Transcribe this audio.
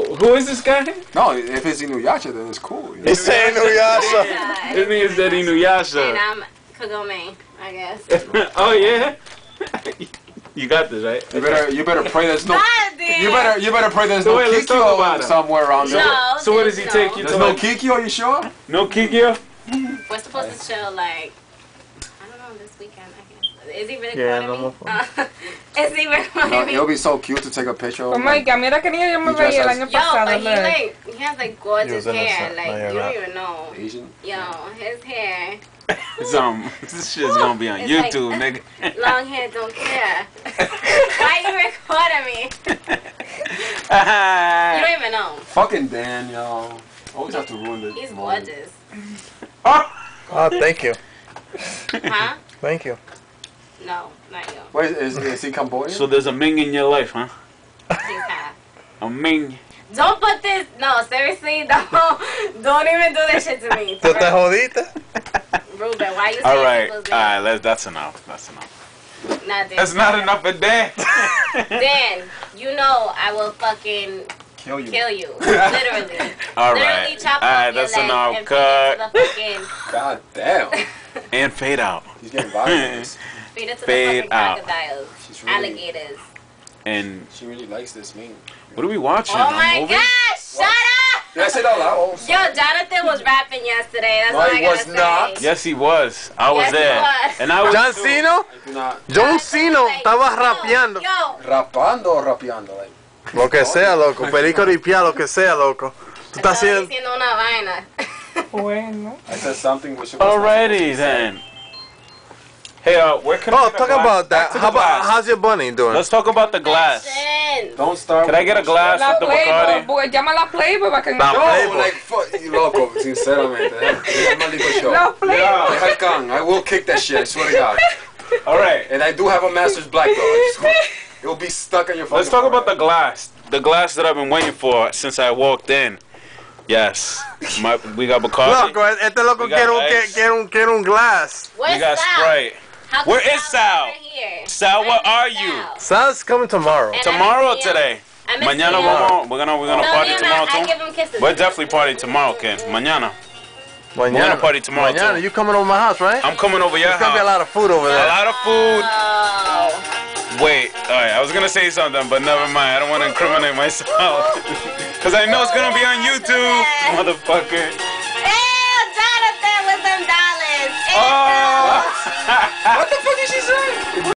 Who is this guy? No, if it's Inuyasha, then it's cool. He's saying Inuyasha. His name is Daddy And Inuyasha. I'm Kagome, I guess. Oh yeah. You got this, right? You better pray there's no. God damn. You better pray there's So no wait, let's talk about Kikyo him. somewhere around there. No, So what does he no. take you There's to? no Like, Kikyo, you sure? no Kikyo? We're supposed to chill like, I don't know, this weekend, I guess. Is he really Yeah, calling no me? Is he really No, calling me? it'll be so cute to take a picture of Oh my god, mira que niño yo me You dress veía el as- año Yo, pasado. but he look. like, he has like gorgeous He was in the hair. sun. Like, No, you're you don't not. even know. Asian. Yo, his hair. This shit's gonna be on It's YouTube, like- nigga. Long hair don't care. Why you recording me? You don't even know. Fucking Dan, yo. Always have to ruin the. He's moment. gorgeous. Oh, thank you. Huh? Thank you. No, not you. Wait, is he Cambodian? So there's a Ming in your life, huh? He's half. A Ming. Don't put this. No, seriously, don't even do that shit to me. ¿Tú te jodiste? Ruben, why you saying Alright, people's alright, that's enough. That's enough. names? Not Dan. That's not enough for Dan. Dan, you know I will fucking Kill you. kill you. Literally. Literally Alright. chop off Alright, your that's leg enough. and Cut. feed it to the God damn. And fade out. He's getting violent. fucking, feed it to Fade the fucking out. crocodiles, She's really, alligators. And she really likes this meme. what are we watching? Oh A my movie? gosh, shut up! Did I say that loud? Yo, Jonathan was rapping yesterday. That's No, all I he gotta was say. not. Yes, he was. I was Yes, he there. was. And I was John too. Cena? I do not. John Cena estaba Yo, rapeando. Yo, Rapando o rapeando? Like, Lo que sea, loco. Perico ripia, lo que sea, loco. Tú estás estaba haciendo... diciendo una vaina. Bueno. I said something which was Alrighty then. Hey, where can I Oh, get a talk glass? about Back that. to How the about, glass. how's your bunny doing? Let's talk about the glass. Listen. Don't start. Can I get a glass La with the Playboy, Bacardi? llama la Playboy para que La No, Playboy. like, fuck you, loco, sinceramente. Es un maldito show. La Playboy. Deja el can. I will kick that shit, I swear to God. Alright. And I do have a Master's Black, though. It will be stuck on your phone. Let's talk about the glass. The glass that I've been waiting for since I walked in. Yes. We got Bacardi. Loco, este loco We got quiere un glass. Where's We got Sal? Sprite. How come Where is Sal? not here? Sal, I where miss are Sal. you? Sal's coming tomorrow. And Tomorrow I or miss Liam. today? I miss Mañana Liam. we're gonna No, party Liam, tomorrow I too. give him kisses. We're definitely party tomorrow, Ken. Mañana. We're gonna party tomorrow Mañana, too. you coming over my house, right? I'm coming over your There's gonna be a house. lot of food over A there. lot of food. Oh. Wait, alright, I was gonna say something, but never mind. I don't want to incriminate myself. Because I know it's gonna be on YouTube, motherfucker. Ew, Jonathan with them dollars. Ew. Oh! What the fuck did she say?